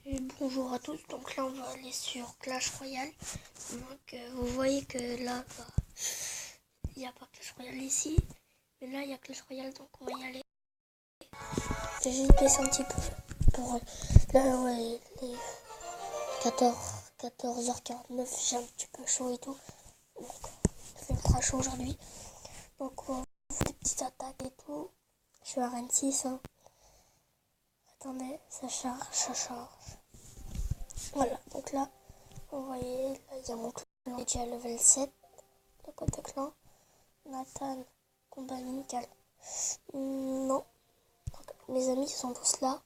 Et bonjour à tous, donc là on va aller sur Clash Royale. Donc vous voyez que là, il n'y a pas Clash Royale ici, mais là il y a Clash Royale, donc on va y aller. J'ai juste baissé un petit peu pour là, ouais, les 14h49, j'ai un petit peu chaud et tout. Donc il fait ultra chaud aujourd'hui. Donc on fait des petites attaques et tout. Je suis à Rennes 6. Hein. Attendez, ça charge, ça charge. Voilà, donc là, vous voyez, là, il y a mon clan déjà level 7, le code de clan. Nathan, combat amical. Non. Donc, mes amis sont tous là.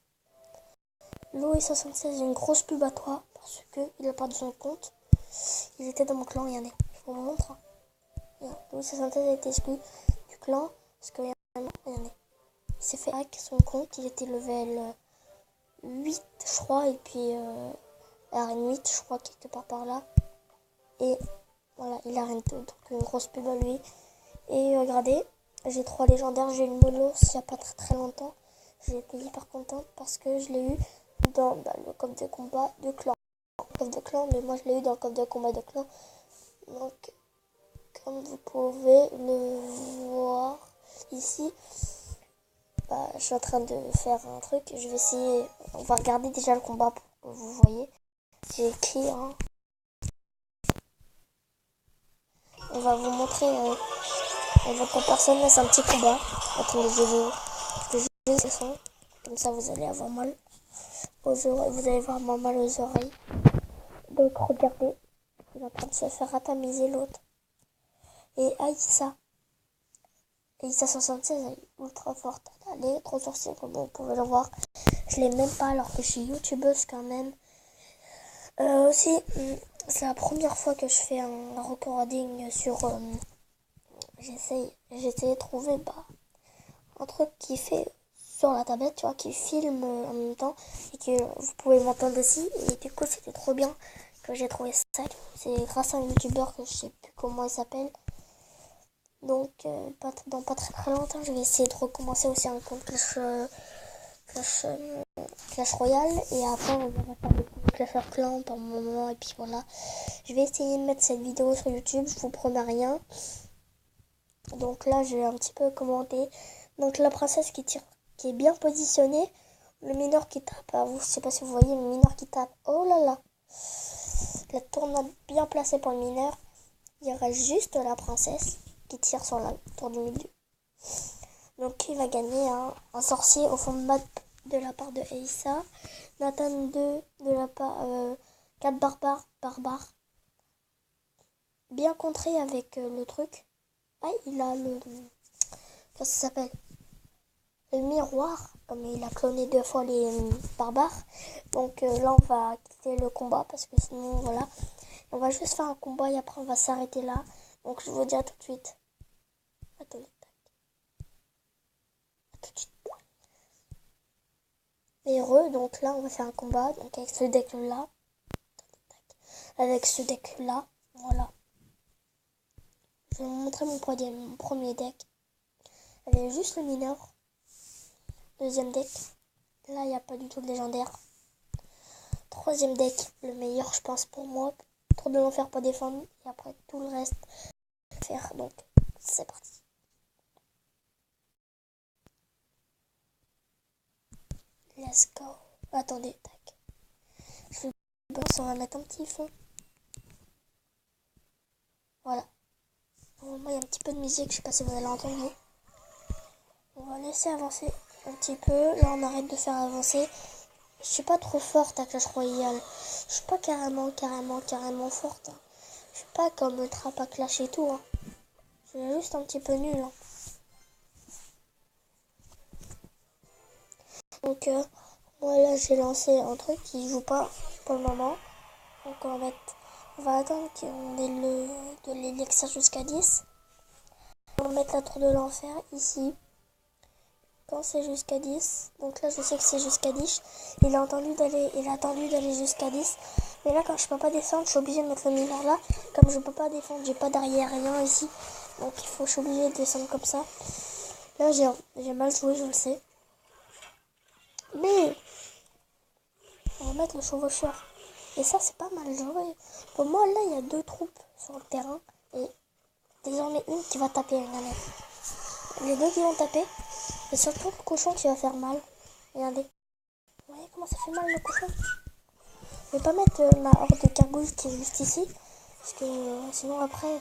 Louis76, j'ai une grosse pub à toi, parce qu'il a perdu son compte. Il était dans mon clan, regardez. Je vous montre. Louis76 a été exclu du clan, parce que, regardez. Il s'est fait hack son compte, il était level 8, je crois, et puis RN8, je crois, quelque part par là. Et voilà, il a rien tout, donc une grosse pub à lui. Et regardez, j'ai 3 légendaires, j'ai eu une molos il n'y a pas très longtemps. J'ai été hyper contente parce que je l'ai eu dans le coffre de combat de clan. Mais moi je l'ai eu dans le coffre de combat de clan. Donc, comme vous pouvez le voir ici, je suis en train de faire un truc. Je vais essayer, on va regarder déjà le combat pour que vous voyez. J'ai écrit, hein. On va vous montrer votre personne, c'est un petit combat. Attendez, je vais juste le son. Comme ça, vous allez avoir mal aux oreilles. Vous allez avoir mal aux oreilles. Donc, regardez. Il est en train de se faire atamiser l'autre. Et Aïssa. Aïssa 76, elle est ultra forte. Elle est trop sorcière, comme vous pouvez le voir. Je l'ai même pas alors que je suis youtubeuse quand même. Aussi, c'est la première fois que je fais un recording sur... J'essaie de trouver un truc qui fait sur la tablette, tu vois, qui filme en même temps et que vous pouvez m'entendre aussi. Et du coup, c'était trop bien que j'ai trouvé ça. C'est grâce à un youtubeur que je sais plus comment il s'appelle. Donc, dans pas très longtemps, je vais essayer de recommencer aussi un compte Clash Royale. Et après, on va faire des comptes Clash of Clans pour le moment. Et puis voilà. Je vais essayer de mettre cette vidéo sur YouTube. Je vous promets rien. Donc là, j'ai un petit peu commenté. Donc la princesse qui tire, qui est bien positionnée. Le mineur qui tape. Je sais pas si vous voyez le mineur qui tape. Oh là là. La tournade bien placée pour le mineur. Il y aura juste la princesse qui tire sur la tour du milieu. Donc qui va gagner un sorcier au fond de map de la part de Aïssa. Nathan 2 de la part 4 barbares. Bien contré avec le truc. Ah, il a le... Qu'est-ce que ça s'appelle? Le miroir, comme il a cloné 2 fois les barbares. Donc là, on va quitter le combat parce que sinon, voilà. On va juste faire un combat et après, on va s'arrêter là. Donc, je vous dis à tout de suite. Attendez. À tout de suite. Et donc là, on va faire un combat. Donc, avec ce deck-là. Avec ce deck-là. Voilà. Je vais vous montrer mon premier deck. Elle est juste le mineur. Deuxième deck. Là, il n'y a pas du tout de légendaire. Troisième deck, le meilleur, je pense, pour moi. Trop de l'enfer pour défendre. Et après, tout le reste, faire. Donc, c'est parti. Let's go. Attendez, tac. On va mettre un petit fond. Voilà. Moi, il y a un petit peu de musique, je sais pas si vous allez entendre. On va laisser avancer un petit peu. Là, on arrête de faire avancer. Je suis pas trop forte à Clash Royale. Je suis pas carrément forte. Hein. Je suis pas comme le trap à Clash et tout. Hein. Je suis juste un petit peu nulle. Hein. Donc, moi là, j'ai lancé un truc qui joue pas pour le moment. Donc, on va attendre qu'on ait de l'élixir jusqu'à 10. On va mettre la tour de l'enfer ici. Quand c'est jusqu'à 10. Donc là, je sais que c'est jusqu'à 10. Il a attendu d'aller jusqu'à 10. Mais là, quand je peux pas descendre, je suis obligée de mettre le mineur là. Comme je peux pas défendre, j'ai pas d'arrière, rien ici. Donc je suis obligée de descendre comme ça. Là, j'ai mal joué, je le sais. Mais on va mettre le chevaucheur. Et ça, c'est pas mal joué. Pour moi, là, il y a 2 troupes sur le terrain. Et désormais, une qui va taper. Regardez. Les 2 qui vont taper. Et surtout, le cochon qui va faire mal. Regardez. Vous voyez comment ça fait mal, le cochon? Je vais pas mettre ma horde de gargouilles qui est juste ici. Parce que sinon, après,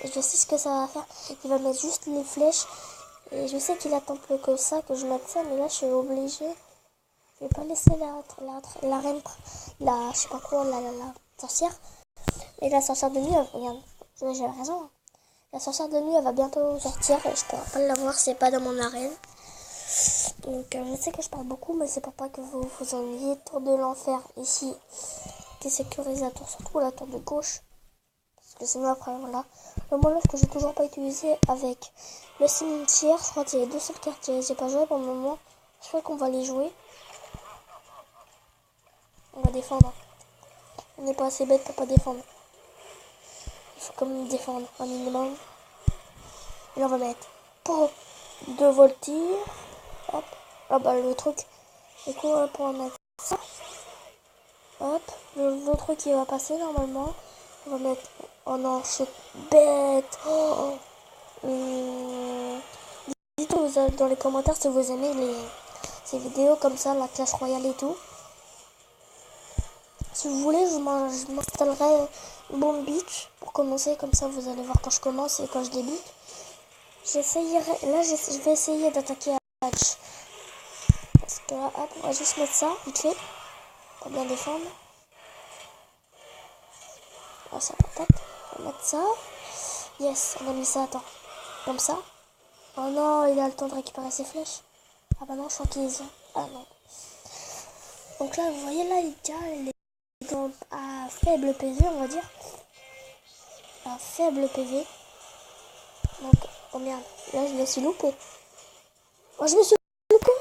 je sais ce que ça va faire. Il va mettre juste les flèches. Et je sais qu'il attend plus que ça, que je mette ça. Mais là, je suis obligée. Je vais pas laisser la reine, je sais pas quoi, la sorcière. Et la sorcière de nuit, regarde, j'ai raison. Hein. La sorcière de nuit, elle va bientôt sortir et je pourrai pas la voir, c'est pas dans mon arène. Donc je sais que je parle beaucoup, mais c'est pour pas que vous vous ennuyiez. Tour de l'enfer ici, qui sécurise la tour, surtout la tour de gauche. Parce que sinon après, voilà. Le molosque que j'ai toujours pas utilisé avec le cimetière, je crois qu'il y a 2 seuls quartiers. J'ai pas joué pour le moment, je crois qu'on va les jouer. On va défendre. On n'est pas assez bête pour pas défendre. Il faut quand même défendre un minimum. Et là on va mettre pour 2 voltiges. Hop. Ah bah le truc. Du coup pour mettre ça. Hop. Le truc qui va passer normalement. On va mettre. Oh non, je suis bête. Oh. Dites-nous dans les commentaires si vous aimez ces vidéos comme ça, la Clash Royale et tout. Si vous voulez, je m'installerai Bomb Beach pour commencer. Comme ça, vous allez voir quand je commence et quand je débute. J'essayerai. Là, je vais essayer d'attaquer à match. Parce que là, hop, on va juste mettre ça, vite fait. Pour bien défendre. Ah, ça va, tac. On va mettre ça. Yes, on a mis ça, attends. Comme ça. Oh non, il a le temps de récupérer ses flèches. Ah bah non, je crois qu'il les a. Ah non. Donc là, vous voyez, là, il est à faible PV, on va dire. À faible PV. Donc, oh merde, là je me suis loupé. Oh, je me suis loupé.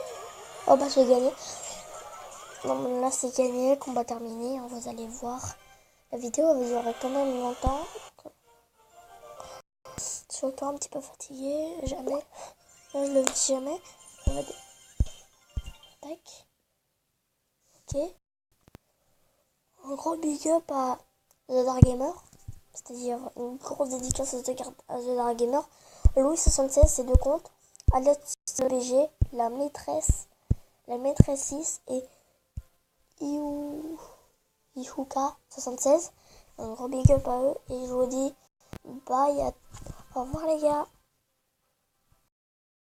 Oh bah j'ai gagné. Non, mais là c'est gagné, combat terminé. Vous allez voir. La vidéo va durer quand même longtemps. Je suis encore un petit peu fatiguée. Jamais. Là je le dis jamais. On va... Tac. Ok. Un gros big up à The Dark Gamer. C'est-à-dire une grosse dédicace à The Dark Gamer. Louis76, c'est 2 comptes. Alex BG, la maîtresse 6 et Ihuka76. Un gros big up à eux et je vous dis bye. Au revoir les gars.